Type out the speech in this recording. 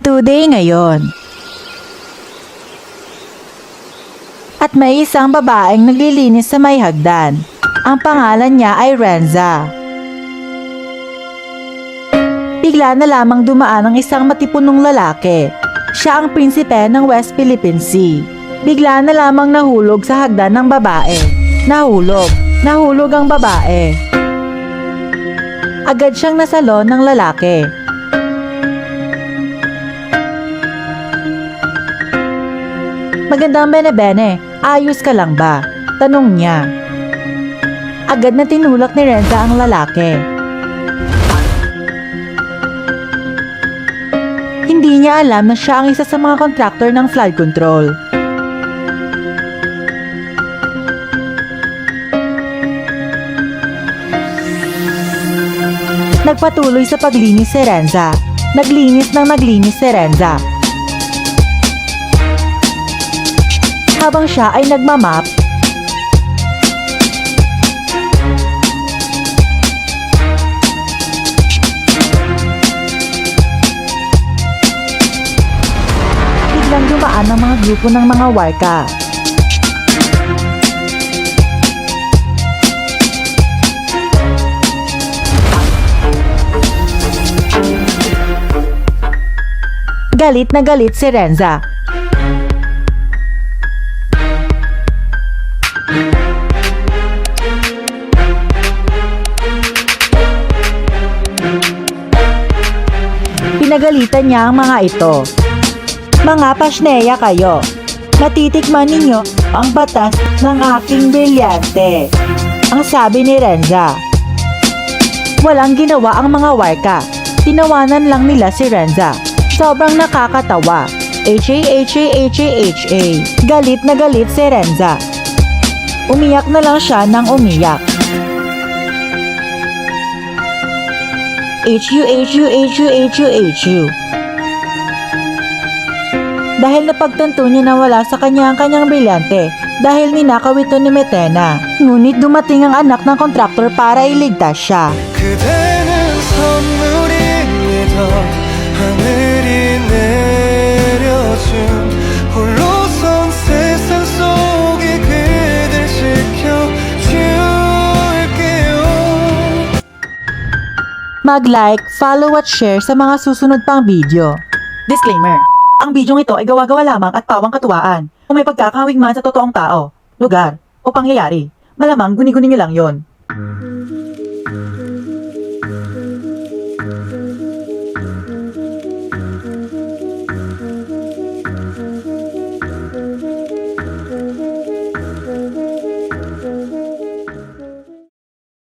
Today ngayon. At may isang babaeng naglilinis sa may hagdan. Ang pangalan niya ay Renza. Bigla na lamang dumaan ang isang matipunong lalaki. Siya ang prinsipe ng West Philippine Sea. Bigla na lamang nahulog sa hagdan ng babae. Nahulog ang babae. Agad siyang nasalo ng lalaki. Magandang bene-bene, ayos ka lang ba? Tanong niya. Agad na tinulak ni Renza ang lalaki. Hindi niya alam na siya ang isa sa mga kontraktor ng flood control. Nagpatuloy sa paglinis si Renza. Naglinis si Renza. Habang siya ay nagmamap, biglang dumaan ang mga grupo ng mga warka. Galit na galit si Renza. Pinagalitan niya ang mga ito. Mga pasneya kayo. Natitikman ninyo ang batas ng aking brilyante. Ang sabi ni Renza. Walang ginawa ang mga warka. Tinawanan lang nila si Renza. Sobrang nakakatawa. H-A-H-A-H-A-H-A. Galit na galit si Renza. Umiyak na lang siya ng umiyak. H-U-H-U-H-U-H-U-H-U. Dahil napagtanto niya na wala sa kanya ang kanyang brilyante dahil ninakaw ito ni Metena. Ngunit dumating ang anak ng kontraktor para iligtas siya. 그대는 선물입니다. 하늘이 내려준 홀로선 세상 속에 그댈 지켜줄게요. Mag-like, follow at share sa mga susunod pang video. Disclaimer: ang bidyong ito ay gawa-gawa lamang at pawang katuwaan. Kung may pagkakahawig man sa totoong tao, lugar, o pangyayari, malamang guni-guni niyo lang yon.